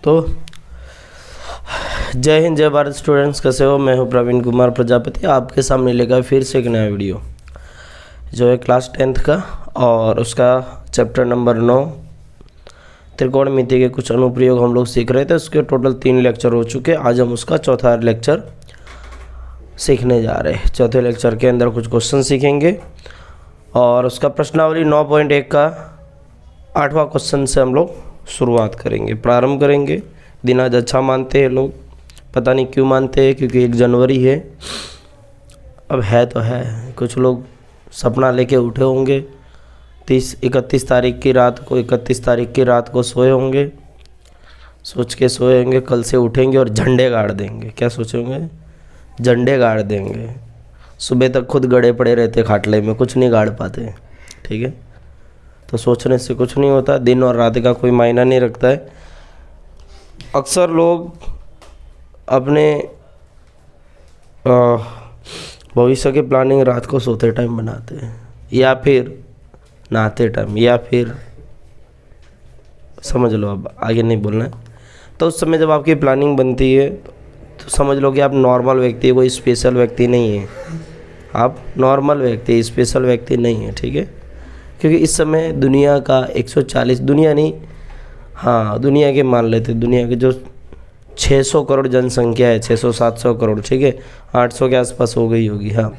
तो जय हिंद जय भारत स्टूडेंट्स, कैसे हो? मैं हूं प्रवीण कुमार प्रजापति, आपके सामने लेकर फिर से एक नया वीडियो जो है क्लास 10th का और उसका चैप्टर नंबर 9 त्रिकोणमिति के कुछ अनुप्रयोग हम लोग सीख रहे थे। उसके टोटल 3 लेक्चर हो चुके। आज हम उसका चौथा लेक्चर सीखने जा रहे हैं। चौथे लेक्चर के अंदर कुछ क्वेश्चन सीखेंगे और उसका प्रश्नावली 9.1 का 8वां क्वेश्चन से हम लोग शुरुआत करेंगे, प्रारंभ करेंगे। दिन आज अच्छा मानते हैं लोग, पता नहीं क्यों मानते हैं, क्योंकि 1 जनवरी है। अब है तो है, कुछ लोग सपना लेके उठे होंगे 31 तारीख की रात को सोए होंगे, सोच के सोए होंगे कल से उठेंगे और झंडे गाड़ देंगे। क्या सोचे होंगे? झंडे गाड़ देंगे। सुबह तक खुद गड़े पड़े रहते खाटले में, कुछ नहीं गाड़ पाते। ठीक है, तो सोचने से कुछ नहीं होता। दिन और रात का कोई मायना नहीं रखता है। अक्सर लोग अपने भविष्य की प्लानिंग रात को सोते टाइम बनाते हैं, या फिर नहाते टाइम, या फिर समझ लो, अब आगे नहीं बोलना है। तो उस समय जब आपकी प्लानिंग बनती है तो समझ लो कि आप नॉर्मल व्यक्ति, कोई स्पेशल व्यक्ति नहीं है। आप नॉर्मल व्यक्ति, स्पेशल व्यक्ति नहीं है। ठीक है, क्योंकि इस समय दुनिया का 140, दुनिया नहीं, हाँ दुनिया के मान लेते, दुनिया के जो 600 करोड़ जनसंख्या है, 600-700 करोड़, ठीक है, 800 के आसपास हो गई होगी। हाँ,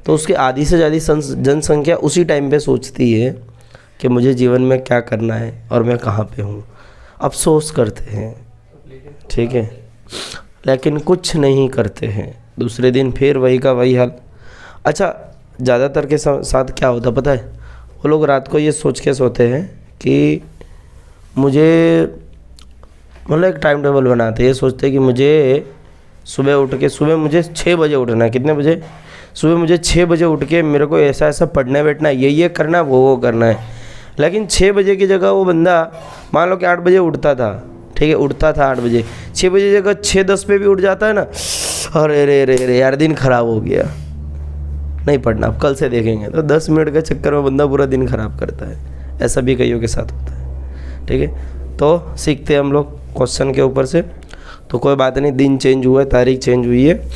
तो उसके आधी से ज़्यादा जनसंख्या उसी टाइम पे सोचती है कि मुझे जीवन में क्या करना है और मैं कहाँ पे हूँ। अफसोस करते हैं, ठीक है, लेकिन कुछ नहीं करते हैं। दूसरे दिन फिर वही का वही हाल। अच्छा, ज़्यादातर के साथ क्या होता पता है? वो लोग रात को ये सोच के सोते हैं कि मुझे, मतलब एक टाइम टेबल बनाते हैं, ये सोचते हैं कि मुझे सुबह उठ के, सुबह मुझे 6 बजे उठना है। कितने बजे? सुबह मुझे 6 बजे उठ के मेरे को ऐसा ऐसा पढ़ना बैठना है, ये करना है, वो करना है। लेकिन 6 बजे की जगह वो बंदा मान लो कि 8 बजे उठता था, ठीक है, उठता था 8 बजे, 6 बजे जगह 6:10 पे भी उठ जाता है ना, अरे रे रे रे यार दिन ख़राब हो गया, नहीं पढ़ना, अब कल से देखेंगे। तो 10 मिनट के चक्कर में बंदा पूरा दिन ख़राब करता है। ऐसा भी कईयों के साथ होता है। ठीक है, तो सीखते हैं हम लोग क्वेश्चन के ऊपर से। तो कोई बात नहीं, दिन चेंज हुआ है, तारीख चेंज हुई है।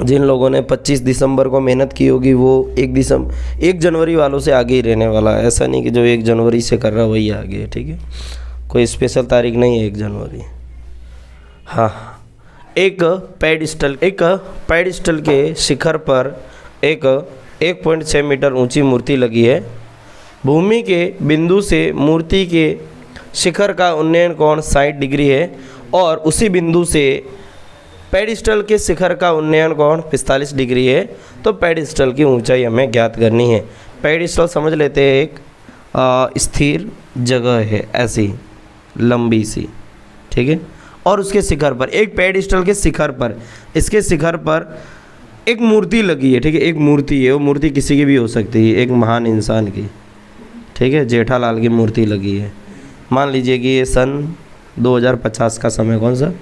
जिन लोगों ने 25 दिसंबर को मेहनत की होगी वो 1 जनवरी वालों से आगे ही रहने वाला है। ऐसा नहीं कि जो 1 जनवरी से कर रहा है वही आगे है। ठीक है, कोई स्पेशल तारीख नहीं है 1 जनवरी। हाँ, एक पेडिस्टल के शिखर पर एक 1.6 मीटर ऊंची मूर्ति लगी है। भूमि के बिंदु से मूर्ति के शिखर का उन्नयन कोण 60 डिग्री है और उसी बिंदु से पेडिस्टल के शिखर का उन्नयन कोण 45 डिग्री है। तो पेडिस्टल की ऊंचाई हमें ज्ञात करनी है। पेडिस्टल समझ लेते हैं एक स्थिर जगह है, ऐसी लंबी सी, ठीक है, और उसके शिखर पर, एक पेडिस्टल के शिखर पर, इसके शिखर पर एक मूर्ति लगी है। ठीक है, एक मूर्ति है, वो मूर्ति किसी की भी हो सकती है, एक महान इंसान की। ठीक है, जेठालाल की मूर्ति लगी है। मान लीजिए कि ये सन 2050 का समय, कौन सा?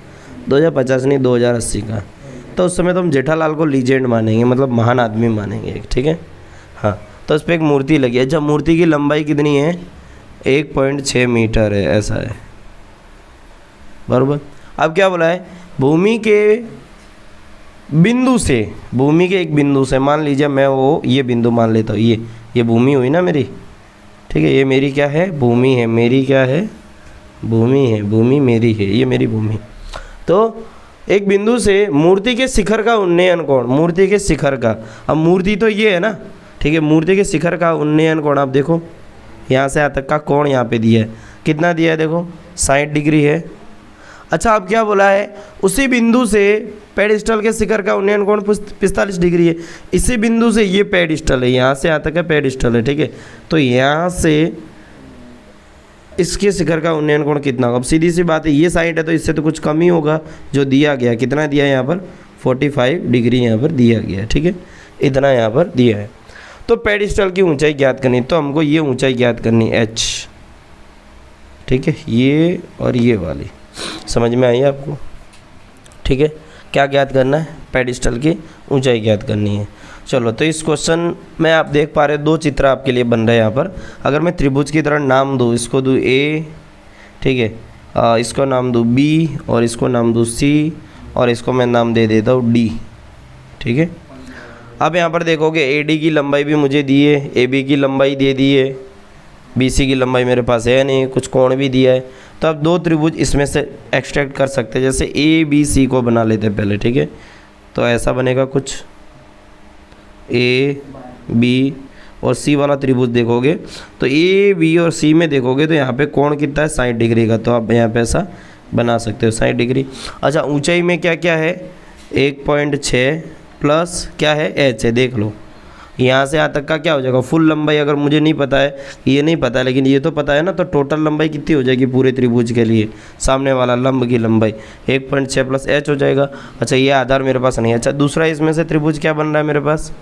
2050 नहीं, 2080 का। तो उस समय तो हम जेठालाल को लीजेंड मानेंगे, मतलब महान आदमी मानेंगे। ठीक है, हाँ, तो उस पर एक मूर्ति लगी है। जब मूर्ति की लंबाई कितनी है? 1.6 मीटर है, ऐसा है, बराबर। अब क्या बोला है? भूमि के बिंदु से, भूमि के एक बिंदु से, मान लीजिए मैं वो ये बिंदु मान लेता हूँ, ये भूमि हुई ना मेरी। ठीक है, ये मेरी क्या है? भूमि है। मेरी क्या है? भूमि है। भूमि मेरी है, ये मेरी भूमि। तो एक बिंदु से मूर्ति के शिखर का उन्नयन कोण, मूर्ति के शिखर का, अब मूर्ति तो ये है ना, ठीक है, मूर्ति के शिखर का उन्नयन कोण आप देखो, यहाँ से यहाँ तक का कोण यहाँ पे दिया है, कितना दिया है? देखो 60 डिग्री है। अच्छा, अब क्या बोला है? उसी बिंदु से पेडिस्टल के शिखर का उन्नयन कोण 45 डिग्री है। इसी बिंदु से ये पेडिस्टल है, यहाँ से यहाँ तक का पेडिस्टल है। ठीक है, तो यहाँ से इसके शिखर का उन्नयन कोण कितना होगा? अब सीधी सी बात है, ये साइड है तो इससे तो कुछ कम ही होगा। जो दिया गया, कितना दिया है यहाँ पर? 45 डिग्री यहाँ पर दिया गया है। ठीक है, इतना यहाँ पर दिया है। तो पेडिस्टल की ऊंचाई ज्ञात करनी, तो हमको ये ऊंचाई ज्ञात करनी h। ठीक है, ये और ये वाली समझ में आई आपको? ठीक है, क्या ज्ञात करना है? पेडिस्टल की ऊंचाई ज्ञात करनी है। चलो, तो इस क्वेश्चन में आप देख पा रहे 2 चित्र आपके लिए बन रहे हैं यहाँ पर। अगर मैं त्रिभुज की तरह नाम दूँ, इसको दूँ ए, ठीक है, इसको नाम दूँ बी और इसको नाम दूँ सी और इसको मैं नाम दे देता हूँ डी। ठीक है, अब यहाँ पर देखोगे ए डी की लंबाई भी मुझे दी है, ए बी की लंबाई दे दी है, बी सी की लंबाई मेरे पास है नहीं, कुछ कोण भी दिया है। तो अब दो त्रिभुज इसमें से एक्सट्रैक्ट कर सकते हैं, जैसे ए बी सी को बना लेते हैं पहले। ठीक है, तो ऐसा बनेगा कुछ, ए बी और सी वाला त्रिभुज देखोगे तो ए बी और सी में देखोगे तो यहाँ पे कोण कितना है 60 डिग्री का, तो आप यहाँ पे ऐसा बना सकते हो 60 डिग्री। अच्छा, ऊंचाई में क्या क्या है 1.6 प्लस क्या है एच है, देख लो यहाँ से यहाँ तक का क्या हो जाएगा फुल लंबाई। अगर मुझे नहीं पता है, ये नहीं पता है लेकिन ये तो पता है ना, तो टोटल लंबाई कितनी हो जाएगी पूरे त्रिभुज के लिए, सामने वाला लंब की लंबाई 1.6 प्लस एच हो जाएगा। अच्छा, ये आधार मेरे पास नहीं है। अच्छा, दूसरा इसमें से त्रिभुज क्या बन रहा है मेरे पास,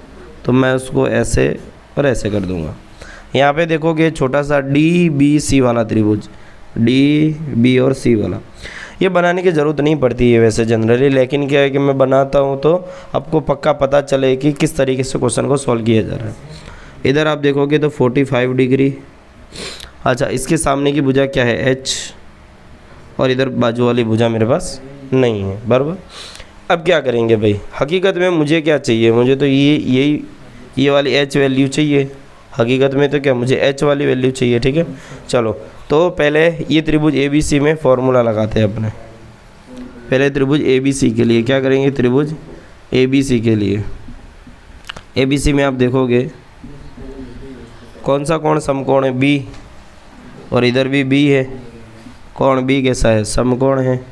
तो मैं उसको ऐसे और ऐसे कर दूंगा। यहाँ पे देखोगे छोटा सा डी बी सी वाला त्रिभुज, डी बी और सी वाला, ये बनाने की ज़रूरत नहीं पड़ती है वैसे जनरली, लेकिन क्या है कि मैं बनाता हूँ तो आपको पक्का पता चले कि किस तरीके से क्वेश्चन को सॉल्व किया जा रहा है। इधर आप देखोगे तो 45 डिग्री। अच्छा, इसके सामने की भुजा क्या है एच, और इधर बाजू वाली भुजा मेरे पास नहीं है, बराबर। अब क्या करेंगे भाई, हकीकत में मुझे क्या चाहिए, मुझे तो ये वाली एच वैल्यू चाहिए। हकीकत में तो क्या मुझे एच वाली वैल्यू चाहिए। ठीक है, चलो तो पहले ये त्रिभुज ए बी सी में फॉर्मूला लगाते हैं अपने। पहले त्रिभुज ए बी सी के लिए क्या करेंगे, त्रिभुज ए बी सी के लिए ए बी सी में आप देखोगे कौन सा कोण समकोण है बी, और इधर भी बी है, कोण बी कैसा है समकोण है,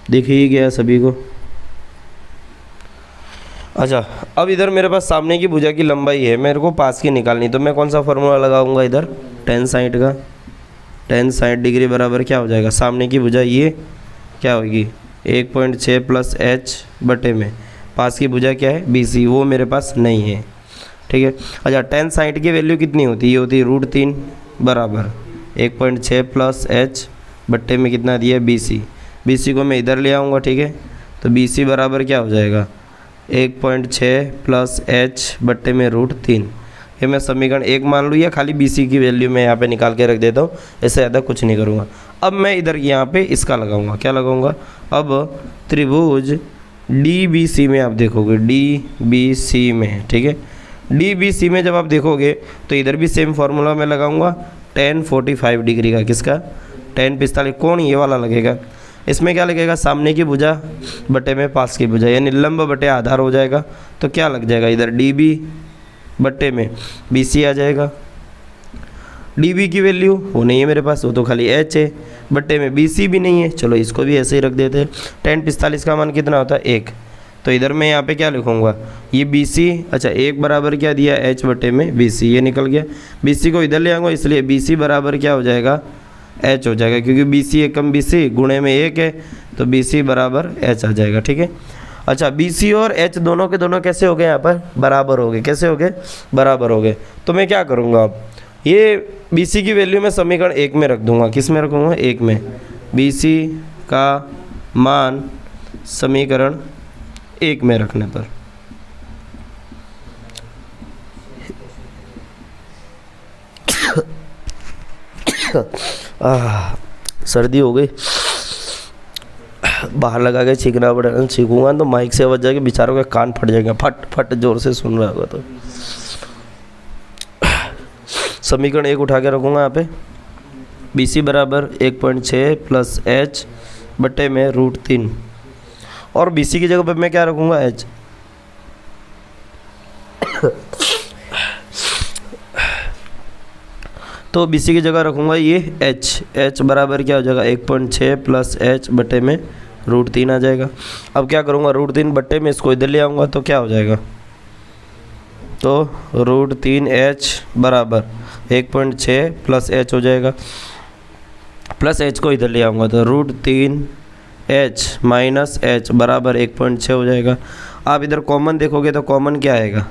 दिख ही गया सभी को। अच्छा, अब इधर मेरे पास सामने की भुजा की लंबाई है, मेरे को पास की निकालनी, तो मैं कौन सा फार्मूला लगाऊंगा इधर tan 60 का। tan 60 डिग्री बराबर क्या हो जाएगा, सामने की भुजा ये क्या होगी 1.6 प्लस एच बटे में, पास की भुजा क्या है बी सी, वो मेरे पास नहीं है। ठीक है, अच्छा tan 60 की वैल्यू कितनी होती है, ये होती है √3 बराबर 1.6 प्लस एच बट्टे में कितना दिया है बी सी को मैं इधर ले आऊँगा। ठीक है, तो बी सी बराबर क्या हो जाएगा 1.6 प्लस एच बट्टे में √3। ये मैं समीकरण 1 मान लूँ, या खाली बी सी की वैल्यू मैं यहाँ पे निकाल के रख देता हूँ, इससे ज़्यादा कुछ नहीं करूँगा। अब मैं इधर यहाँ पे इसका लगाऊंगा, क्या लगाऊंगा, अब त्रिभुज डी बी सी में आप देखोगे डी बी सी में। ठीक है, डी बी सी में जब आप देखोगे तो इधर भी सेम फार्मूला मैं लगाऊंगा tan 45 डिग्री का, किसका tan 45, कौन ये वाला लगेगा। इसमें क्या लगेगा, सामने की भुजा बटे में पास की भुजा, यानी लंब बटे आधार हो जाएगा। तो क्या लग जाएगा इधर डी बी बटे में बी सी आ जाएगा। डी बी की वैल्यू वो नहीं है मेरे पास, वो तो खाली एच है, बटे में बी सी भी नहीं है, चलो इसको भी ऐसे ही रख देते हैं। tan 45 का मान कितना होता है 1, तो इधर मैं यहाँ पे क्या लिखूँगा ये बी सी। अच्छा, 1 बराबर क्या दिया एच बटे में बी सी, ये निकल गया, बी सी को इधर ले आऊँगा, इसलिए बी सी बराबर क्या हो जाएगा एच हो जाएगा, क्योंकि बी सी एकम बी सी गुणे में 1 है, तो बी सी बराबर एच आ जाएगा। ठीक है, अच्छा बी सी और एच दोनों के दोनों कैसे हो गए, यहाँ पर बराबर हो गए, कैसे हो गए बराबर हो गए। तो मैं क्या करूँगा, अब ये बी सी की वैल्यू मैं समीकरण 1 में रख दूँगा, किस में रखूँगा 1 में, बी सी का मान समीकरण 1 में रखने पर सर्दी हो गई, बाहर लगा के छींकना पड़ेगा, छींकूंगा तो माइक से आवाज जाके बेचारों के कान फट जाएंगे, फट फट जोर से सुन रहा होगा। तो समीकरण 1 उठा के रखूँगा यहाँ पे, बी सी बराबर 1.6 प्लस एच बटे में √3, और बी सी की जगह पे मैं क्या रखूँगा एच। तो बी सी की जगह रखूँगा ये एच बराबर क्या हो जाएगा 1.6 प्लस एच बटे में √3 आ जाएगा। अब क्या करूँगा √3 बटे में इसको इधर ले आऊँगा, तो क्या हो जाएगा, तो √3h बराबर 1.6 प्लस एच हो जाएगा, प्लस एच को इधर ले आऊँगा तो √3h माइनस एच बराबर 1.6 हो जाएगा। आप इधर कॉमन देखोगे तो कॉमन क्या आएगा,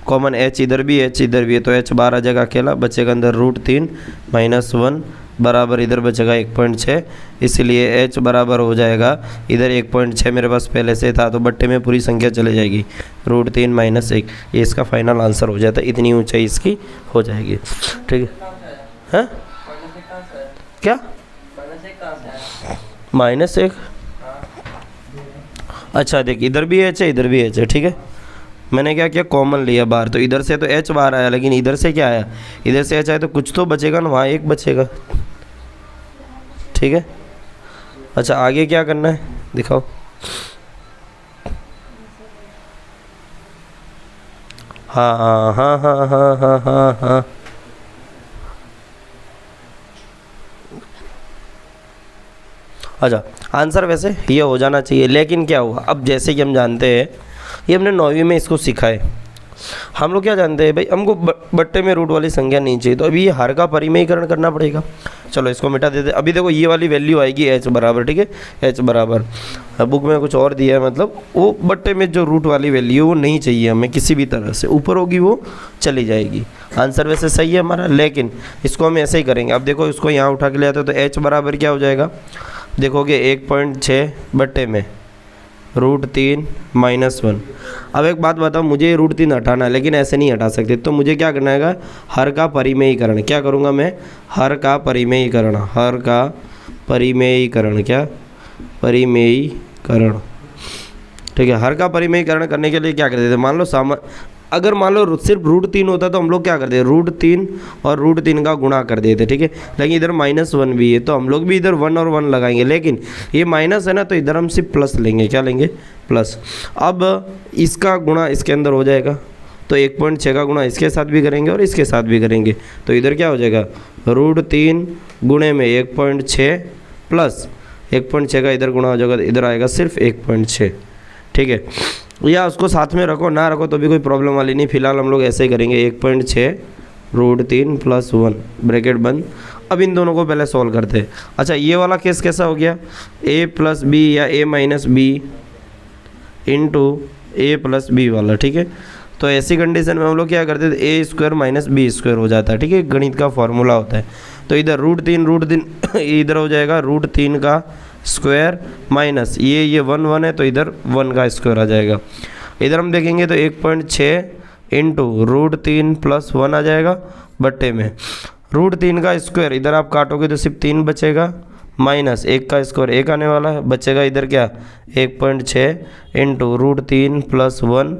कॉमन h इधर भी h इधर भी है, तो h बाहर आ जाएगा अकेला, बचेगा अंदर √3 माइनस 1 बराबर इधर बचेगा 1.6, इसलिए h बराबर हो जाएगा इधर 1.6 मेरे पास पहले से था, तो बट्टे में पूरी संख्या चले जाएगी √3 माइनस 1, ये इसका फाइनल आंसर हो जाता है, इतनी ऊंचाई इसकी हो जाएगी। ठीक है, हाँ क्या -1? अच्छा देख, इधर भी एच है, इधर भी एच है, ठीक है। मैंने क्या किया, कॉमन लिया बाहर, तो इधर से तो एच बाहर आया, लेकिन इधर से क्या आया, इधर से एच आया, तो कुछ तो बचेगा ना, वहाँ 1 बचेगा, ठीक है। अच्छा आगे क्या करना है दिखाओ। हाँ हाँ हाँ हाँ हाँ हाँ हाँ हाँ, अच्छा आंसर वैसे ये हो जाना चाहिए, लेकिन क्या हुआ, अब जैसे कि हम जानते हैं, ये हमने 9वीं में इसको सीखा है। हम लोग क्या जानते हैं भाई, हमको बट्टे में रूट वाली संख्या नहीं चाहिए, तो अभी ये हर का परिमेयीकरण करना पड़ेगा। चलो इसको मिटा देते। अभी देखो ये वाली वैल्यू आएगी h बराबर, ठीक है, h बराबर, बुक में कुछ और दिया है, मतलब वो बट्टे में जो रूट वाली वैल्यू वो नहीं चाहिए हमें किसी भी तरह से, ऊपर होगी वो चली जाएगी। आंसर वैसे सही है हमारा, लेकिन इसको हम ऐसे ही करेंगे। अब देखो इसको यहाँ उठा के ले आते तो h बराबर क्या हो जाएगा, देखोगे 1.6 बट्टे में √3 -1। अब एक बात बताओ, मुझे ये √3 हटाना है, लेकिन ऐसे नहीं हटा सकते, तो मुझे क्या करना है, हर का परिमेयीकरण। क्या करूँगा मैं, हर का परिमेयीकरण, हर का परिमेयीकरण, क्या परिमेयीकरण, ठीक है। हर का परिमेयीकरण करने के लिए क्या करते थे, मान लो अगर मान लो सिर्फ √3 होता तो हम लोग क्या करते, √3 और √3 का गुणा कर देते, ठीक है। लेकिन इधर -1 भी है, तो हम लोग भी इधर 1 और 1 लगाएंगे, लेकिन ये माइनस है ना, तो इधर हम सिर्फ प्लस लेंगे। क्या लेंगे, प्लस। अब इसका गुणा इसके अंदर हो जाएगा, तो 1.6 का गुणा इसके साथ भी करेंगे और इसके साथ भी करेंगे, तो इधर क्या हो जाएगा, √3 गुणे में 1.6 प्लस 1.6 का इधर गुणा हो जाएगा, तो इधर आएगा सिर्फ 1.6, ठीक है। या उसको साथ में रखो, ना रखो तो भी कोई प्रॉब्लम वाली नहीं, फिलहाल हम लोग ऐसे ही करेंगे, 1.6 √3 + 1 ब्रैकेट बंद। अब इन दोनों को पहले सॉल्व करते हैं। अच्छा ये वाला केस कैसा हो गया, a + b या a - b × a + b वाला, ठीक है। तो ऐसी कंडीशन में हम लोग क्या करते थे, a² - b² हो जाता है, ठीक है, गणित का फॉर्मूला होता है। तो इधर √3 इधर हो जाएगा √3 का स्क्वायर माइनस ये 1 1 है, तो इधर 1 का स्क्वायर आ जाएगा। इधर हम देखेंगे तो 1.6 × √3 + 1 आ जाएगा बट्टे में √3 का स्क्वायर, इधर आप काटोगे तो सिर्फ 3 बचेगा, माइनस 1 का स्क्वायर 1 आने वाला है, बचेगा इधर क्या 1.6 × √3 + 1,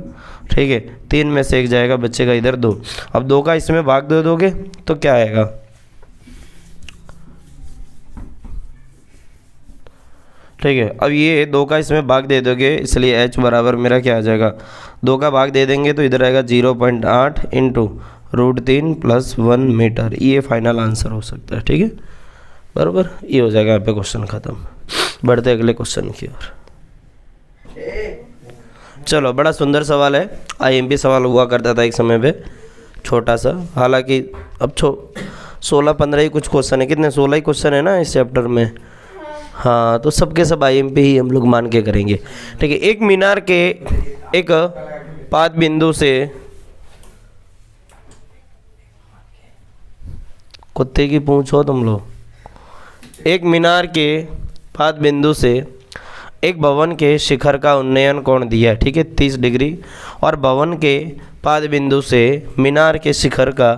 ठीक है। 3 में से 1 जाएगा, बचेगा इधर 2। अब 2 का इसमें भाग दे दोगे तो क्या आएगा, ठीक है। अब ये 2 का इसमें भाग दे दोगे, इसलिए h बराबर मेरा क्या आ जाएगा, 2 का भाग दे देंगे तो इधर आएगा 0.8 × √3 + 1 मीटर। ये फाइनल आंसर हो सकता है, ठीक है, बराबर। ये हो जाएगा यहाँ पे क्वेश्चन ख़त्म। बढ़ते अगले क्वेश्चन की ओर। चलो बड़ा सुंदर सवाल है, IMP सवाल हुआ करता था एक समय पे, छोटा सा, हालांकि अब 16-15 ही कुछ क्वेश्चन है, कितने 16 ही क्वेश्चन है ना इस चैप्टर में। हाँ तो सबके सब IMP ही हम लोग मान के करेंगे, ठीक है। एक मीनार के एक पाद बिंदु से, कुत्ते की पूंछ हो तुम लोग, एक मीनार के पाद बिंदु से एक भवन के शिखर का उन्नयन कोण दिया है, ठीक है, 30 डिग्री, और भवन के पाद बिंदु से मीनार के शिखर का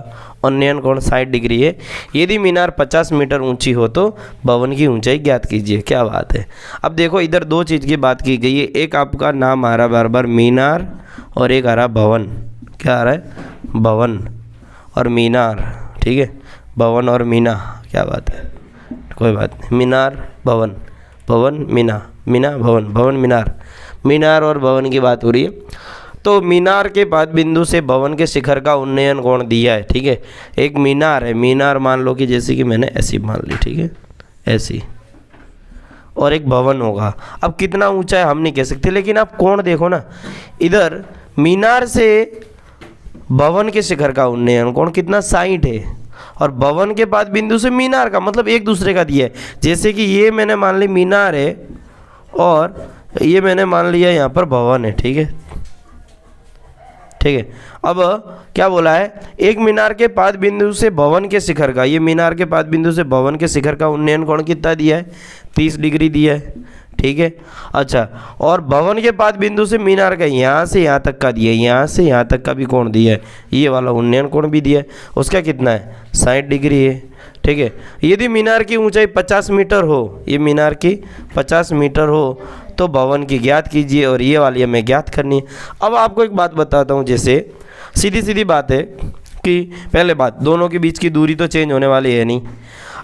उन्नयन कोण 60 डिग्री है। यदि मीनार 50 मीटर ऊंची हो तो भवन की ऊंचाई ज्ञात कीजिए। क्या बात है। अब देखो इधर 2 चीज़ की बात की गई है, एक आपका नाम आ रहा है बार बार मीनार, और एक आ रहा भवन। क्या आ रहा है, भवन और मीनार, ठीक है, भवन और मीना। क्या बात है, कोई बात नहीं, मीनार भवन, भवन मीना, मीना भवन, भवन मीनार, मीनार और भवन की बात हो रही है। तो मीनार के पाद बिंदु से भवन के शिखर का उन्नयन कोण दिया है, ठीक है। एक मीनार है, मीनार मान लो कि जैसे कि मैंने ऐसी मान ली, ठीक है, ऐसी, और एक भवन होगा। अब कितना ऊंचा है हम नहीं कह सकते, लेकिन आप कोण देखो ना, इधर मीनार से भवन के शिखर का उन्नयन कोण कितना 60 है, और भवन के पाद बिंदु से मीनार का, मतलब एक दूसरे का दिया है। जैसे कि ये मैंने मान ली मीनार है और ये मैंने मान लिया यहाँ पर भवन है, ठीक है, ठीक है। अब क्या बोला है, एक मीनार के पाद बिंदु से भवन के शिखर का, ये मीनार के पाद बिंदु से भवन के शिखर का उन्नयन कोण कितना दिया है, 30 डिग्री दिया है, ठीक है। अच्छा, और भवन के पाद बिंदु से मीनार का यहाँ से यहाँ तक का दिया है, यहाँ से यहाँ तक का भी कोण दिया है, ये वाला उन्नयन कोण भी दिया है, उसका कितना है 60 डिग्री है, ठीक है। यदि मीनार की ऊंचाई 50 मीटर हो, ये मीनार की 50 मीटर हो तो भवन की ज्ञात कीजिए, और ये वाली हमें ज्ञात करनी है। अब आपको एक बात बताता हूँ, जैसे सीधी सीधी बात है कि पहले बात, दोनों के बीच की दूरी तो चेंज होने वाली है नहीं।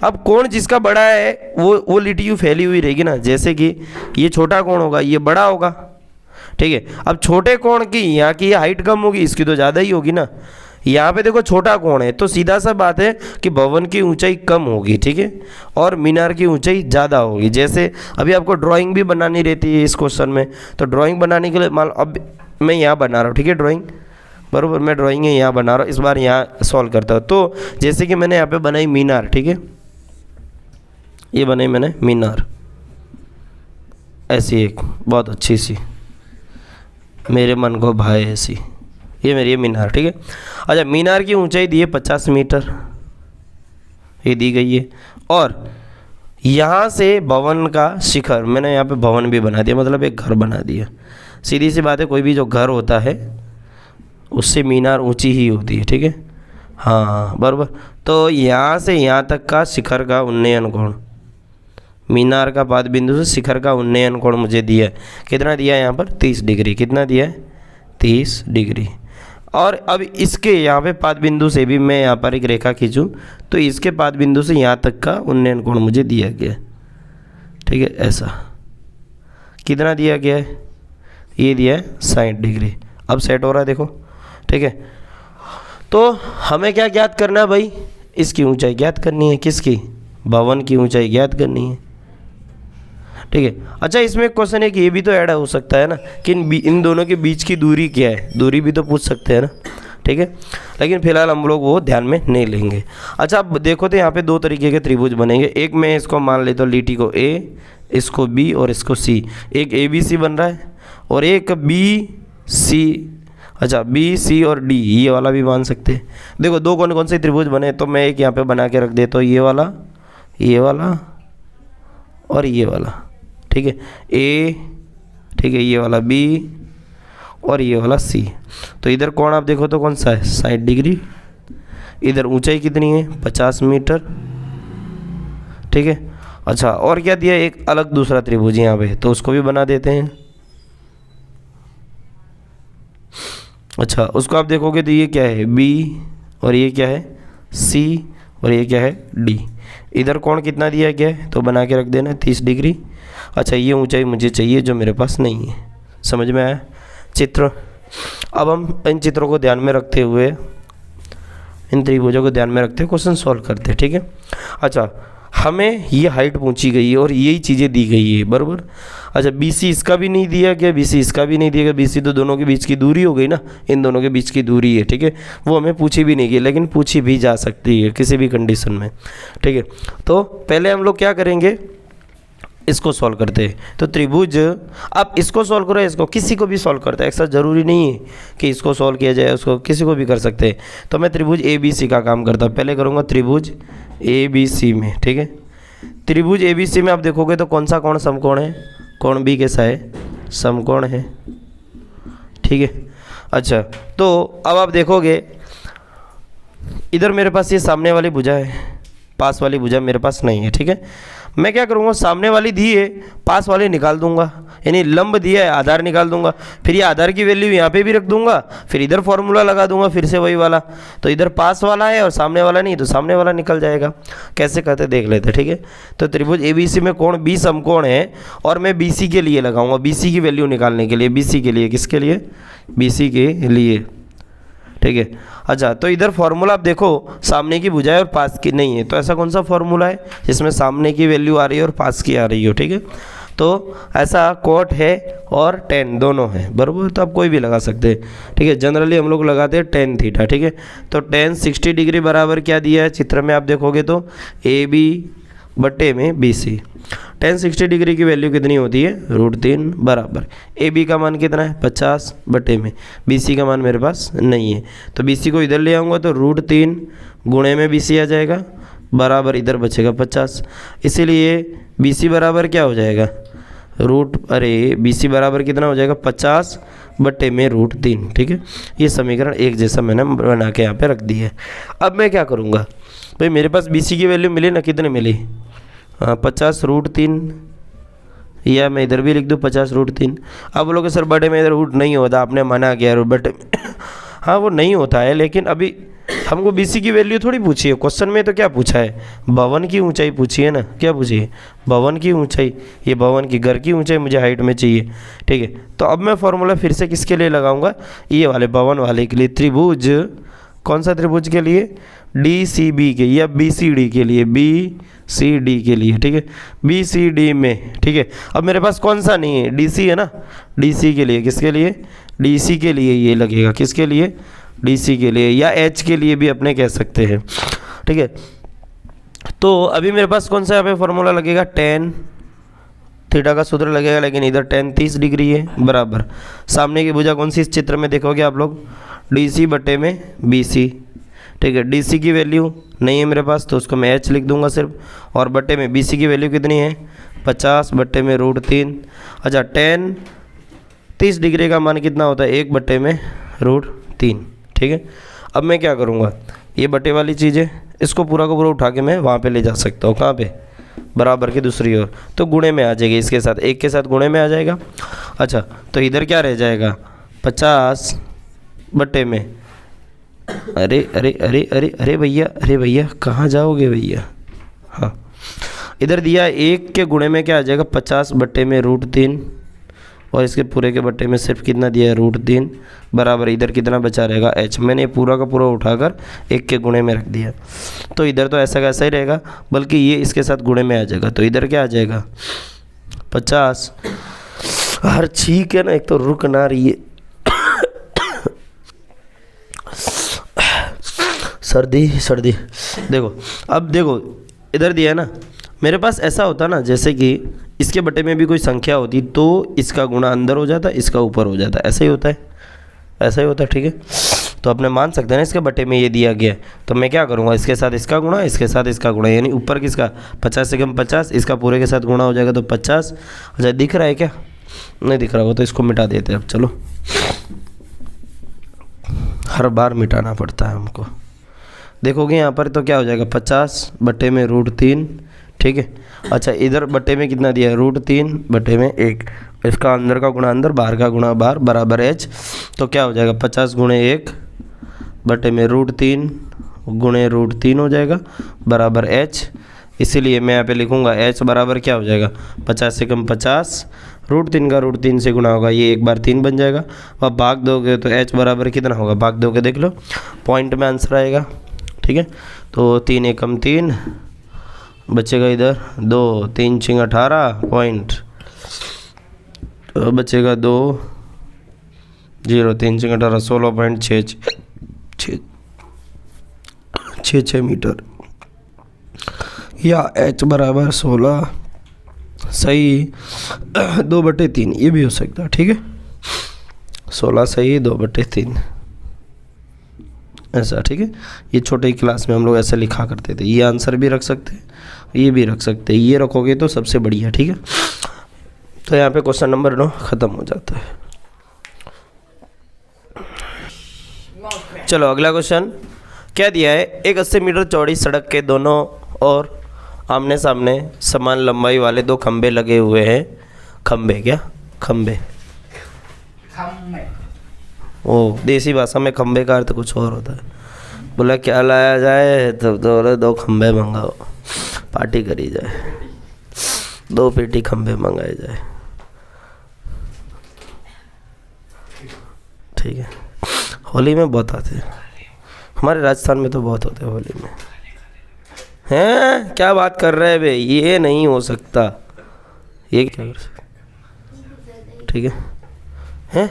अब कोण जिसका बड़ा है वो लिटी यूँ फैली हुई रहेगी ना, जैसे कि ये छोटा कोण होगा, ये बड़ा होगा, ठीक है। अब छोटे कोण की यहाँ की हाइट कम होगी, इसकी तो ज़्यादा ही होगी ना। यहाँ पे देखो छोटा कोण है, तो सीधा सा बात है कि भवन की ऊंचाई कम होगी, ठीक है, और मीनार की ऊंचाई ज़्यादा होगी। जैसे अभी आपको ड्राइंग भी बनानी रहती है इस क्वेश्चन में, तो ड्राइंग बनाने के लिए मान अब मैं यहाँ बना रहा हूँ, ठीक है, ड्राइंग बराबर, मैं ड्राइंग यहाँ बना रहा हूँ, इस बार यहाँ सॉल्व करता हूँ। तो जैसे कि मैंने यहाँ पे बनाई मीनार, ठीक है, ये बनाई मैंने मीनार, ऐसी एक बहुत अच्छी सी, मेरे मन को भाए ऐसी, ये मेरी मीनार, ठीक है। अच्छा, मीनार की ऊंचाई दी है 50 मीटर, ये दी गई है, और यहाँ से भवन का शिखर, मैंने यहाँ पे भवन भी बना दिया, मतलब एक घर बना दिया। सीधी सी बात है, कोई भी जो घर होता है उससे मीनार ऊंची ही होती है, ठीक है, हाँ बराबर। तो यहाँ से यहाँ तक का शिखर का उन्नयन कोण, मीनार का पाद बिंदु से शिखर का उन्नयन कोण मुझे दिया है, कितना दिया है यहाँ पर 30 डिग्री, कितना दिया है 30 डिग्री। और अब इसके यहाँ पे पाद बिंदु से भी मैं यहाँ पर एक रेखा खींचूँ तो इसके पाद बिंदु से यहाँ तक का उन्नयन कोण मुझे दिया गया है, ठीक है, ऐसा कितना दिया गया है, ये दिया है 60 डिग्री। अब सेट हो रहा है देखो, ठीक है। तो हमें क्या ज्ञात करना है भाई, इसकी ऊंचाई ज्ञात करनी है, किसकी, भवन की ऊंचाई ज्ञात करनी है, ठीक है। अच्छा, इसमें एक क्वेश्चन है कि ये भी तो ऐड हो सकता है ना कि इन दोनों के बीच की दूरी क्या है, दूरी भी तो पूछ सकते हैं ना, ठीक है, लेकिन फिलहाल हम लोग वो ध्यान में नहीं लेंगे। अच्छा, अब देखो तो यहाँ पे दो तरीके के त्रिभुज बनेंगे, एक मैं इसको मान लेता हूँ लीटी को ए, इसको बी और इसको सी, एक ए बी सी बन रहा है, और एक बी सी, अच्छा बी सी और डी, ये वाला भी मान सकते हैं। देखो दो कौन कौन से त्रिभुज बने, तो मैं एक यहाँ पे बना के रख देता हूँ, ये वाला और ये वाला, ठीक है, ए, ठीक है, ये वाला बी और ये वाला सी। तो इधर कोण आप देखो तो कौन सा है 60 डिग्री, इधर ऊंचाई कितनी है 50 मीटर, ठीक है। अच्छा, और क्या दिया, एक अलग दूसरा त्रिभुज यहाँ पे, तो उसको भी बना देते हैं। अच्छा, उसको आप देखोगे तो ये क्या है बी, और ये क्या है सी, और ये क्या है डी। इधर कोण कितना दिया गया है, तो बना के रख देना 30 डिग्री। अच्छा, ये ऊंचाई मुझे चाहिए जो मेरे पास नहीं है, समझ में आया चित्र। अब हम इन चित्रों को ध्यान में रखते हुए, इन त्रिभुजों को ध्यान में रखते हुए क्वेश्चन सॉल्व करते हैं, ठीक है। अच्छा, हमें ये हाइट पूछी गई है और यही चीज़ें दी गई है, बराबर। अच्छा, BC इसका भी नहीं दिया गया, BC इसका भी नहीं दिया गया, BC तो दोनों के बीच की दूरी हो गई ना, इन दोनों के बीच की दूरी है, ठीक है, वो हमें पूछी भी नहीं गई, लेकिन पूछी भी जा सकती है किसी भी कंडीशन में, ठीक है। तो पहले हम लोग क्या करेंगे, इसको सॉल्व करते हैं। तो त्रिभुज, आप इसको सॉल्व करो, इसको किसी को भी सॉल्व करते हैं, ऐसा ज़रूरी नहीं है कि इसको सॉल्व किया जाए, उसको किसी को भी कर सकते हैं। तो मैं त्रिभुज ABC का काम करता हूँ, पहले करूँगा त्रिभुज ABC में, ठीक है। त्रिभुज ABC में आप देखोगे तो कौन सा कोण समकोण है, कोण B कैसा है, समकोण है, ठीक है। अच्छा, तो अब आप देखोगे इधर मेरे पास ये सामने वाली भुजा है, पास वाली भुजा मेरे पास नहीं है, ठीक है। मैं क्या करूँगा, सामने वाली दी है, पास वाली निकाल दूंगा, यानी लंब दिया है, आधार निकाल दूंगा, फिर ये आधार की वैल्यू यहाँ पे भी रख दूंगा, फिर इधर फॉर्मूला लगा दूंगा फिर से वही वाला। तो इधर पास वाला है और सामने वाला नहीं, तो सामने वाला निकल जाएगा। कैसे करते देख लेते, ठीक है। तो त्रिभुज ABC में कोण B समकोण है, और मैं BC के लिए लगाऊंगा, BC की वैल्यू निकालने के लिए, BC के लिए, किसके लिए, BC के लिए, ठीक है। अच्छा, तो इधर फॉर्मूला आप देखो, सामने की भुजा है और पास की नहीं है, तो ऐसा कौन सा फॉर्मूला है जिसमें सामने की वैल्यू आ रही है और पास की आ रही हो, ठीक है। तो ऐसा कोट है और टेन दोनों है, बराबर, तो आप कोई भी लगा सकते हैं, ठीक है। जनरली हम लोग लगाते हैं टेन थीटा, ठीक है। तो टेन 60 डिग्री बराबर क्या दिया है चित्र में आप देखोगे तो AB बट्टे में BC। टेन 60 डिग्री की वैल्यू कितनी होती है, √3 बराबर AB का मान कितना है 50 बटे में BC का मान मेरे पास नहीं है, तो BC को इधर ले आऊँगा तो √3 गुणे में BC आ जाएगा, बराबर इधर बचेगा 50। इसीलिए BC बराबर क्या हो जाएगा, BC बराबर कितना हो जाएगा 50/√3। ठीक है, ये समीकरण एक जैसा मैंने बना के यहाँ पे रख दी है। अब मैं क्या करूँगा भाई, मेरे पास BC की वैल्यू मिली ना, कितने मिली 50√3, या मैं इधर भी लिख दूँ 50√3। अब बोलोगे सर बटे में इधर रूट नहीं होता, आपने मना किया बटे में हाँ वो नहीं होता है, लेकिन अभी हमको BC की वैल्यू थोड़ी पूछी है क्वेश्चन में। तो क्या पूछा है, भवन की ऊंचाई पूछी है ना, क्या पूछी है भवन की ऊंचाई, ये भवन की घर की ऊंचाई मुझे हाइट में चाहिए। ठीक है, तो अब मैं फॉर्मूला फिर से किसके लिए लगाऊंगा, ये वाले भवन वाले के लिए, त्रिभुज, कौन सा त्रिभुज के लिए, DCB के या BCD के लिए, BCD के लिए। ठीक है, BCD में। ठीक है, अब मेरे पास कौन सा नहीं है, DC है ना, DC के लिए, किसके लिए, DC के लिए ये लगेगा, किसके लिए, DC के लिए, या H के लिए भी अपने कह सकते हैं। ठीक है, तो अभी मेरे पास कौन सा यहाँ पे फॉर्मूला लगेगा, tan थीटा का सूत्र लगेगा, लेकिन इधर tan 30 डिग्री है बराबर, सामने की भुजा कौन सी इस चित्र में देखोगे आप लोग, DC/BC। ठीक है, DC की वैल्यू नहीं है मेरे पास, तो उसको मैं H लिख दूंगा सिर्फ, और बटे में BC की वैल्यू कितनी है 50/√3। अच्छा, tan 30 डिग्री का मान कितना होता है 1/√3। ठीक है, अब मैं क्या करूँगा, ये बटे वाली चीज़ें इसको पूरा का पूरा उठा के मैं वहाँ पे ले जा सकता हूँ, कहाँ पे, बराबर की दूसरी ओर, तो गुणे में आ जाएगी, इसके साथ एक के साथ गुणे में आ जाएगा। अच्छा, तो इधर क्या रह जाएगा 50 बटे में, अरे अरे अरे अरे अरे भैया, अरे भैया कहाँ जाओगे भैया, हाँ इधर दिया 1 के गुणे में क्या आ जाएगा 50/√3, और इसके पूरे के बट्टे में सिर्फ कितना दिया है √3 बराबर, इधर कितना बचा रहेगा H। मैंने पूरा का पूरा उठाकर 1 के गुणे में रख दिया, तो इधर तो ऐसा का ऐसा ही रहेगा, बल्कि ये इसके साथ गुणे में आ जाएगा, तो इधर क्या आ जाएगा 50। हर ठीक है ना, एक तो रुक ना रही है सर्दी। देखो, अब देखो इधर दिया है ना, मेरे पास ऐसा होता ना, जैसे कि इसके बटे में भी कोई संख्या होती तो इसका गुणा अंदर हो जाता, इसका ऊपर हो जाता, ऐसा ही होता है, ऐसा ही होता है। ठीक है, तो अपने मान सकते हैं ना, इसके बटे में ये दिया गया है, तो मैं क्या करूँगा, इसके साथ इसका गुणा, इसके साथ इसका गुणा, यानी ऊपर किसका 50 से कम 50, इसका पूरे के साथ गुणा हो जाएगा तो 50। अच्छा, दिख रहा है क्या, नहीं दिख रहा होगा तो इसको मिटा देते हैं। अब चलो, हर बार मिटाना पड़ता है हमको। देखोगे यहाँ पर तो क्या हो जाएगा 50/√3। ठीक है, अच्छा इधर बटे में कितना दिया है √3/1, इसका अंदर का गुणा अंदर, बाहर का गुणा बाहर बराबर H, तो क्या हो जाएगा 50 × 1/√3 गुणे √3 हो जाएगा बराबर H। इसीलिए मैं यहाँ पे लिखूँगा H बराबर क्या हो जाएगा 50 से कम 50, √3 का √3 से गुणा होगा, ये एक बार 3 बन जाएगा, अब भाग दोगे तो H बराबर कितना होगा, भाग दोगे देख लो, पॉइंट में आंसर आएगा। ठीक है, तो 3 एकम 3 बचेगा इधर 2, 3 × 18 पॉइंट, तो बचेगा 2, 0, 3 × 18 16.66 मीटर, या H बराबर 16 सही 2/3, ये भी हो सकता है। ठीक है, 16 सही 2/3 ऐसा। ठीक है, ये छोटे क्लास में हम लोग ऐसे लिखा करते थे, ये आंसर भी रख सकते हैं, ये भी रख सकते हैं, ये रखोगे तो सबसे बढ़िया। ठीक है, तो यहाँ पे क्वेश्चन नंबर 9 ख़त्म हो जाता है। चलो अगला क्वेश्चन क्या दिया है, एक 80 मीटर चौड़ी सड़क के दोनों ओर आमने सामने समान लंबाई वाले 2 खंबे लगे हुए हैं। खंबे क्या, खंबे, ओ देसी भाषा में खंबे का अर्थ कुछ और होता है। बोला क्या लाया जाए, तो बोले 2 खंबे मंगाओ, पार्टी करी जाए, 2 पेटी खंबे मंगाए जाए। ठीक है, होली में बहुत आते हैं, हमारे राजस्थान में तो बहुत होते हैं होली में। हैं क्या बात कर रहे हैं बे, ये नहीं हो सकता, ये क्या कर सकते। ठीक है, हैं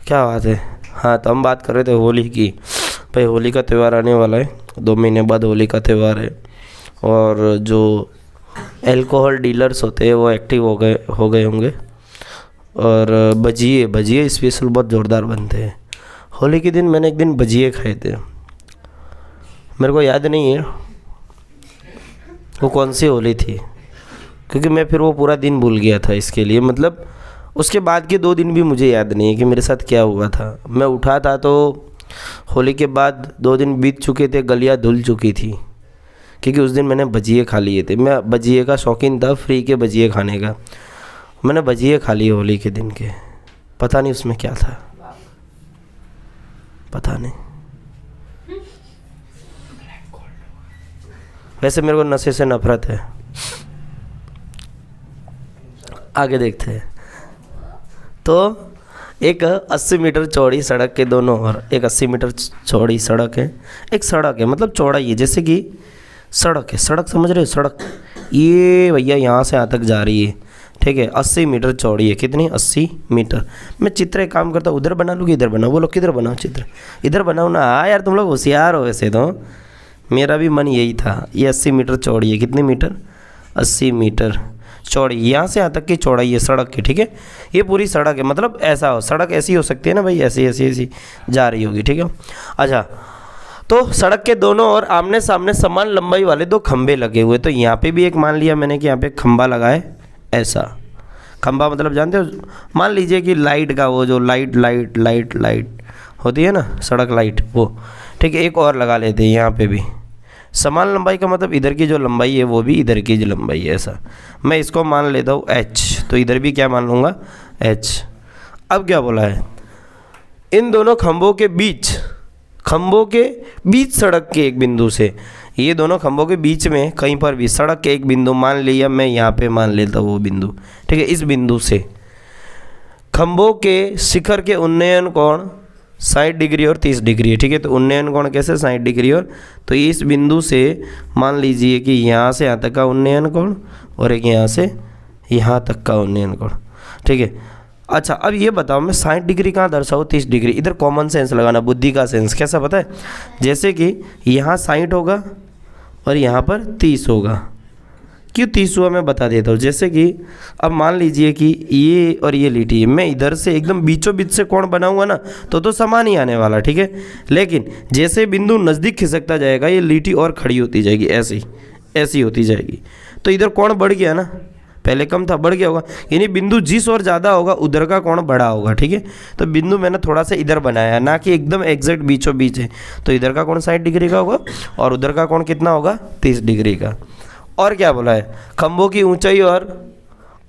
क्या बात है। हाँ, तो हम बात कर रहे थे होली की। भाई होली का त्यौहार आने वाला है, 2 महीने बाद होली का त्यौहार है, और जो अल्कोहल डीलर्स होते हैं वो एक्टिव हो गए होंगे, और भजिए स्पेशल बहुत ज़ोरदार बनते हैं। होली के दिन मैंने एक दिन भजिए खाए थे, मेरे को याद नहीं है वो कौन सी होली थी, क्योंकि मैं फिर वो पूरा दिन भूल गया था इसके लिए, मतलब उसके बाद के 2 दिन भी मुझे याद नहीं है कि मेरे साथ क्या हुआ था। मैं उठा था तो होली के बाद 2 दिन बीत चुके थे, गलियाँ धुल चुकी थी, क्योंकि उस दिन मैंने भजिए खा लिए थे। मैं भजिए का शौकीन था, फ्री के भजिए खाने का। मैंने भजिए खा लिए होली के दिन के, पता नहीं उसमें क्या था, पता नहीं। वैसे मेरे को नशे से नफरत है। आगे देखते हैं। तो एक 80 मीटर चौड़ी सड़क के दोनों ओर, एक 80 मीटर चौड़ी सड़क है, एक सड़क है मतलब चौड़ाई है, जैसे कि सड़क है, सड़क समझ रहे हो, सड़क ये भैया यहाँ से यहाँ तक जा रही है, ठीक है, 80 मीटर चौड़ी है। कितनी? 80 मीटर। मैं चित्र एक काम करता हूँ, उधर बना लूँ कि इधर बनाऊँ? बोलो किधर बनाओ चित्र? इधर बनाओ ना। हाँ यार, तुम लोग होशियार हो वैसे तो, मेरा भी मन यही था। ये 80 मीटर चौड़ी है। कितने मीटर? 80 मीटर चौड़ी, यहाँ से यहाँ तक की चौड़ाई है सड़क की, ठीक है। ये पूरी सड़क है, मतलब ऐसा हो, सड़क ऐसी हो सकती है ना भाई, ऐसी ऐसी ऐसी जा रही होगी, ठीक है। अच्छा, तो सड़क के दोनों ओर आमने सामने समान लंबाई वाले 2 खंबे लगे हुए। तो यहाँ पे भी एक मान लिया मैंने कि यहाँ पे खंबा लगा है, ऐसा खंबा मतलब जानते हो, मान लीजिए कि लाइट का, वो जो लाइट होती है ना, सड़क लाइट, वो, ठीक है। एक और लगा लेते हैं यहाँ पे भी, समान लंबाई का मतलब इधर की जो लंबाई है वो भी इधर की जो लंबाई है, ऐसा। मैं इसको मान लेता हूँ h, तो इधर भी क्या मान लूँगा? h। अब क्या बोला है? इन दोनों खंभों के बीच सड़क के एक बिंदु से, ये दोनों खंभों के बीच में कहीं पर भी सड़क के एक बिंदु मान लिया, मैं यहाँ पे मान लेता हूँ वो बिंदु, ठीक है। इस बिंदु से खंभों के शिखर के उन्नयन कोण 60 डिग्री और 30 डिग्री है, ठीक है। तो उन्नयन कोण कैसे? 60 डिग्री और, तो इस बिंदु से मान लीजिए कि यहाँ से यहाँ तक का उन्नयन कोण और एक यहाँ से यहाँ तक का उन्नयन कोण, ठीक है। अच्छा, अब ये बताओ मैं 60 डिग्री कहाँ दर्शाऊँ, 30 डिग्री? इधर कॉमन सेंस लगाना, बुद्धि का सेंस। कैसा पता है? जैसे कि यहाँ 60 होगा और यहाँ पर 30 होगा। क्यों 30 हुआ मैं बता देता हूँ। जैसे कि अब मान लीजिए कि ये और ये लिटी है, मैं इधर से एकदम बीचों बीच से कोण बनाऊंगा ना, तो समान ही आने वाला, ठीक है। लेकिन जैसे बिंदु नज़दीक खिसकता जाएगा, ये लिटी और खड़ी होती जाएगी, ऐसी होती जाएगी। तो इधर कोण बढ़ गया ना, पहले कम था, बढ़ गया होगा, यानी बिंदु जिस और ज़्यादा होगा उधर का कोण बड़ा होगा, ठीक है। तो बिंदु मैंने थोड़ा सा इधर बनाया, ना कि एकदम एग्जैक्ट बीचों बीच है। तो इधर का कोण 60 डिग्री का होगा और उधर का कोण कितना होगा? 30 डिग्री का। और क्या बोला है? खंभों की ऊंचाई और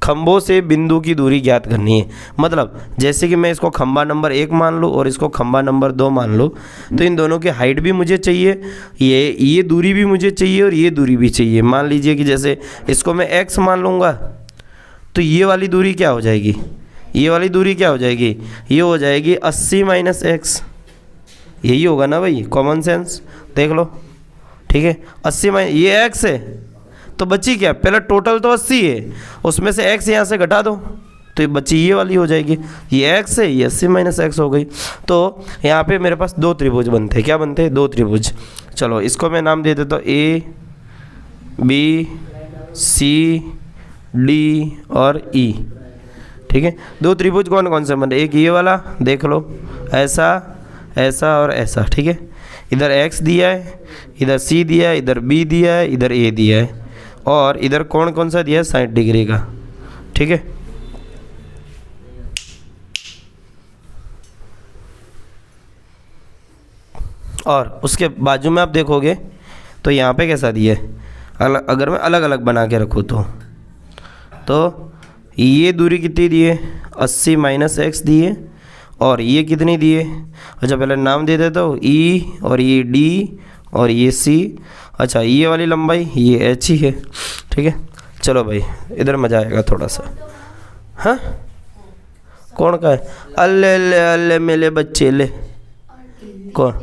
खंभों से बिंदु की दूरी ज्ञात करनी है। मतलब जैसे कि मैं इसको खंभा नंबर 1 मान लूँ और इसको खंभा नंबर 2 मान लूँ, तो इन दोनों की हाइट भी मुझे चाहिए, ये दूरी भी मुझे चाहिए और ये दूरी भी चाहिए। मान लीजिए कि जैसे इसको मैं x मान लूँगा, तो ये वाली दूरी क्या हो जाएगी? ये वाली दूरी क्या हो जाएगी? ये हो जाएगी 80 माइनस x। यही होगा ना भाई, कॉमन सेंस देख लो, ठीक है। 80 माइनस ये x है, तो बची क्या? पहले टोटल तो 80 है, उसमें से x यहाँ से घटा दो, तो ये बची ये वाली हो जाएगी। ये x है, ये 80 माइनस x हो गई। तो यहाँ पे मेरे पास 2 त्रिभुज बनते हैं। क्या बनते हैं? 2 त्रिभुज। चलो इसको मैं नाम दे देता हूँ A, B, C, D और E, ठीक है। 2 त्रिभुज कौन कौन से बन रहे? एक ये वाला देख लो, ऐसा, ऐसा और ऐसा, ठीक है। इधर x दिया है, इधर C दिया है, इधर B दिया है, इधर A दिया है, और इधर कोण कौन सा दिया है? 60 डिग्री का, ठीक है। और उसके बाजू में आप देखोगे तो यहाँ पे कैसा दिया है? अगर मैं अलग अलग बना के रखूँ तो ये दूरी कितनी दी है? 80 माइनस x दी है, और ये कितनी दी है? अच्छा पहले नाम दे देता हूँ, E और ये D और ये C। अच्छा ये वाली लंबाई ये h ही है, ठीक है। चलो भाई इधर मज़ा आएगा थोड़ा सा। हाँ कौन का है? अल्ले अल्ले अल्ले मेले बच्चे ले, कौन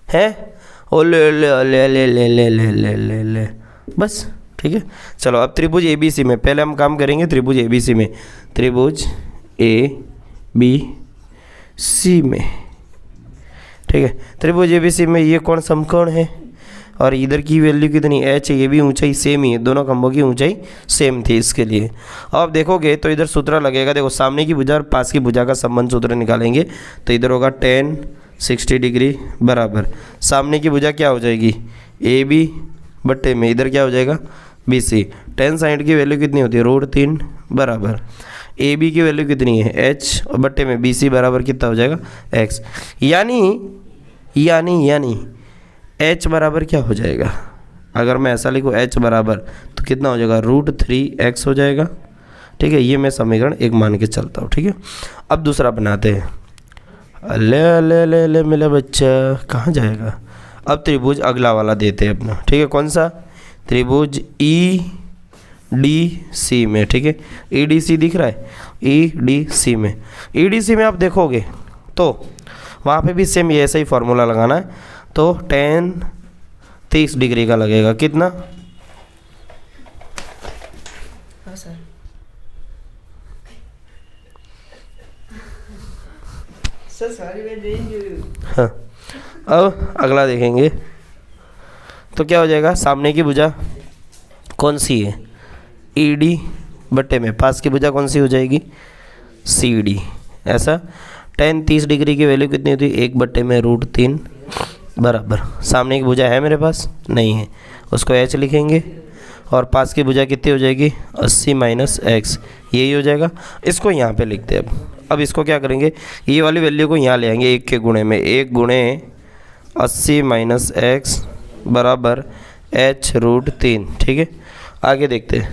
है? ओ ले ले ले ले ले ले ले ले ले ले, बस ठीक है। चलो अब त्रिभुज ABC में पहले हम काम करेंगे। त्रिभुज ABC में, त्रिभुज ABC में, ठीक है। त्रिभुज ABC में ये कौन समकोण है और इधर की वैल्यू कितनी h है? ये भी ऊंचाई सेम ही है, दोनों खंभों की ऊंचाई सेम थी इसके लिए। अब आप देखोगे तो इधर सूत्र लगेगा, देखो सामने की भुजा और पास की भुजा का संबंध सूत्र निकालेंगे तो इधर होगा tan 60 डिग्री बराबर सामने की भुजा क्या हो जाएगी? AB बट्टे में इधर क्या हो जाएगा? BC। टेन साइड की वैल्यू कितनी होती है, √3 बराबर AB की वैल्यू कितनी है, H और बट्टे में BC बराबर कितना हो जाएगा, X। यानी H बराबर क्या हो जाएगा, अगर मैं ऐसा लिखूँ H बराबर तो कितना हो जाएगा, √3x हो जाएगा। ठीक है, ये मैं समीकरण 1 मान के चलता हूँ। ठीक है, अब दूसरा बनाते हैं। ले ले ले ले मेरा बच्चा कहाँ जाएगा। अब त्रिभुज अगला वाला देते हैं अपना। ठीक है, कौन सा, त्रिभुज EDC में। ठीक है, EDC दिख रहा है, EDC में आप देखोगे तो वहाँ पे भी सेम ये ऐसा ही फॉर्मूला लगाना है। तो tan 30 डिग्री का लगेगा, कितना, हाँ सर, हाँ। अब अगला देखेंगे तो क्या हो जाएगा, सामने की भुजा कौन सी है, ED बट्टे में पास की भुजा कौन सी हो जाएगी, CD। ऐसा tan 30 डिग्री की वैल्यू कितनी होती है, 1 बट्टे में √3 बराबर, सामने की भुजा है मेरे पास, नहीं है, उसको H लिखेंगे और पास की भुजा कितनी हो जाएगी, 80 - x, यही हो जाएगा। इसको यहाँ पे लिखते हैं। अब इसको क्या करेंगे, ये वाली वैल्यू को यहाँ ले आएंगे 1 के गुणे में, 1 × 80 - x बराबर H √3। ठीक है, आगे देखते हैं।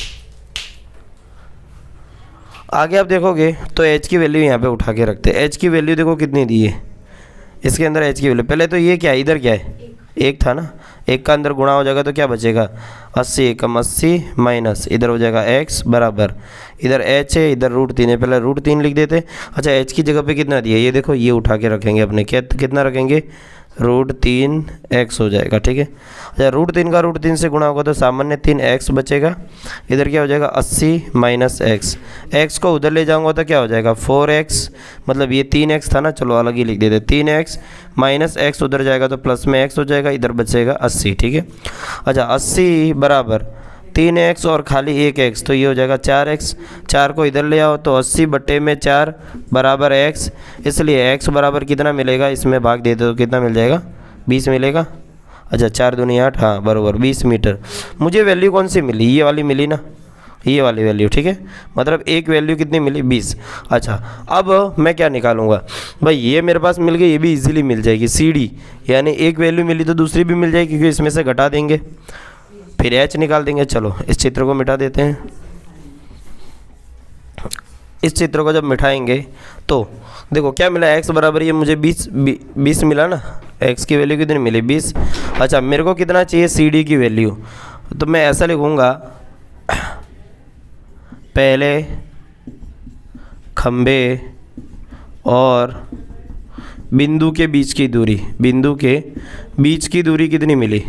आगे आप देखोगे तो H की वैल्यू यहाँ पे उठा के रखते हैं। H की वैल्यू देखो कितनी दी है इसके अंदर, H की वैल्यू पहले तो ये क्या है, इधर क्या है, 1 था ना, 1 का अंदर गुणा हो जाएगा तो क्या बचेगा, 80 × 80 माइनस इधर हो जाएगा x बराबर, इधर H है इधर √3 है, पहले √3 लिख देते। अच्छा, H की जगह पे कितना दिया, ये देखो, ये उठा के रखेंगे अपने, कितना रखेंगे, √3x हो जाएगा। ठीक है, अच्छा, √3 का √3 से गुणा होगा तो सामान्य 3x बचेगा, इधर क्या हो जाएगा, 80 - x, x को उधर ले जाऊंगा तो क्या हो जाएगा, 4x, मतलब ये 3x था ना, चलो अलग ही लिख देते, 3x - x उधर जाएगा तो प्लस में x हो जाएगा, इधर बचेगा 80। ठीक है, अच्छा, 80 बराबर 3x और खाली 1x तो ये हो जाएगा 4x, 4 को इधर ले आओ तो 80 बट्टे में 4 बराबर x, इसलिए x बराबर कितना मिलेगा, इसमें भाग देते तो कितना मिल जाएगा, 20 मिलेगा। अच्छा, 4 दूनी 8, हाँ बराबर 20 मीटर। मुझे वैल्यू कौन सी मिली, ये वाली मिली ना, ये वाली वैल्यू। ठीक है, मतलब एक वैल्यू कितनी मिली, 20। अच्छा, अब मैं क्या निकालूंगा भाई, ये मेरे पास मिल गई, ये भी इजीली मिल जाएगी, CD, यानी एक वैल्यू मिली तो दूसरी भी मिल जाएगी क्योंकि इसमें से घटा देंगे, फिर H निकाल देंगे। चलो इस चित्र को मिटा देते हैं। इस चित्र को जब मिटाएंगे तो देखो क्या मिला, x बराबर ये मुझे 20 मिला ना, x की वैल्यू कितनी मिली, 20। अच्छा, मेरे को कितना चाहिए, CD की वैल्यू, तो मैं ऐसा लिखूँगा, पहले खंबे और बिंदु के बीच की दूरी, बिंदु के बीच की दूरी कितनी मिली,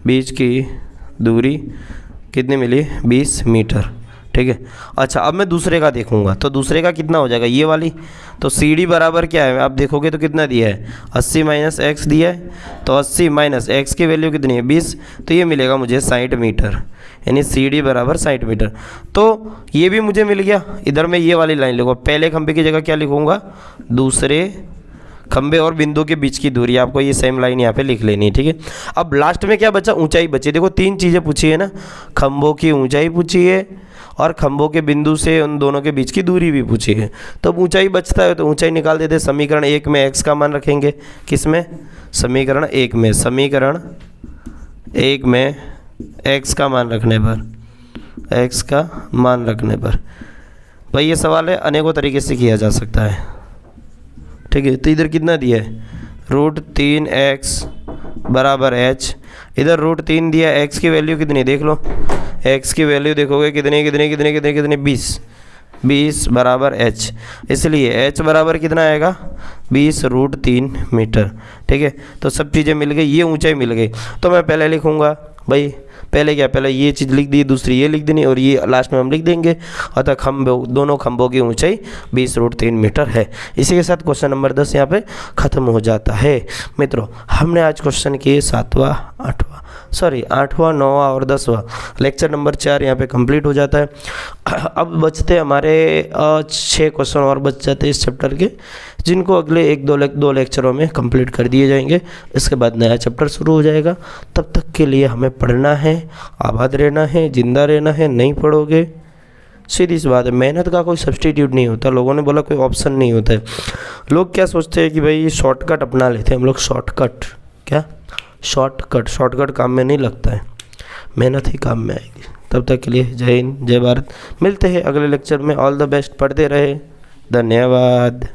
बीच की दूरी कितनी मिली, 20 मीटर। ठीक है, अच्छा, अब मैं दूसरे का देखूंगा तो दूसरे का कितना हो जाएगा, ये वाली, तो CD बराबर क्या है, आप देखोगे तो कितना दिया है, 80 - x दिया है, तो 80 - x की वैल्यू कितनी है, 20, तो ये मिलेगा मुझे 60 मीटर, यानी CD बराबर 60 मीटर। तो ये भी मुझे मिल गया। इधर मैं ये वाली लाइन लिखूँगा, पहले खंबे की जगह क्या लिखूँगा, दूसरे खंबे और बिंदु के बीच की दूरी, आपको ये सेम लाइन यहाँ पे लिख लेनी है। ठीक है, अब लास्ट में क्या बचा, ऊंचाई बची। देखो 3 चीज़ें पूछी है ना, खंभों की ऊंचाई पूछी है और खंभों के बिंदु से उन दोनों के बीच की दूरी भी पूछी है। तो अब ऊंचाई बचता है तो ऊंचाई निकाल देते। समीकरण 1 में x का मान रखेंगे, किस में, समीकरण 1 में, समीकरण 1 में x का मान रखने पर, x का मान रखने पर भाई ये सवाल है, अनेकों तरीके से किया जा सकता है। ठीक है, तो इधर कितना दिया है, √3x बराबर h, इधर √3 दिया, x की वैल्यू कितनी देख लो, x की वैल्यू देखोगे कितने कितने कितने कितने कितने 20 बराबर h, इसलिए h बराबर कितना आएगा, 20 √3 मीटर। ठीक है, तो सब चीज़ें मिल गई, ये ऊंचाई मिल गई। तो मैं पहले लिखूँगा भाई, पहले क्या, पहले ये चीज़ लिख दी, दूसरी ये लिख देनी और ये लास्ट में हम लिख देंगे। अतः खंभों, दोनों खंभों की ऊंचाई 20 √3 मीटर है। इसी के साथ क्वेश्चन नंबर 10 यहाँ पे ख़त्म हो जाता है। मित्रों, हमने आज क्वेश्चन किए 7वां, 8वां, सॉरी 8वां 9वां और 10वां लेक्चर नंबर 4 यहाँ पे कंप्लीट हो जाता है। अब बचते हमारे 6 क्वेश्चन और बच जाते हैं इस चैप्टर के, जिनको अगले 1-2 लेक्चरों में कंप्लीट कर दिए जाएंगे। इसके बाद नया चैप्टर शुरू हो जाएगा। तब तक के लिए हमें पढ़ना है, आबाद रहना है, जिंदा रहना है। नहीं पढ़ोगे, सीधी सी बात है, मेहनत का कोई सब्स्टिट्यूट नहीं होता। लोगों ने बोला कोई ऑप्शन नहीं होता है। लोग क्या सोचते हैं कि भाई शॉर्टकट अपना लेते हैं हम लोग। शॉर्टकट क्या? शॉर्टकट काम में नहीं लगता है, मेहनत ही काम में आएगी। तब तक के लिए जय हिंद, जय भारत। मिलते हैं अगले लेक्चर में। ऑल द बेस्ट, पढ़ते रहे। धन्यवाद।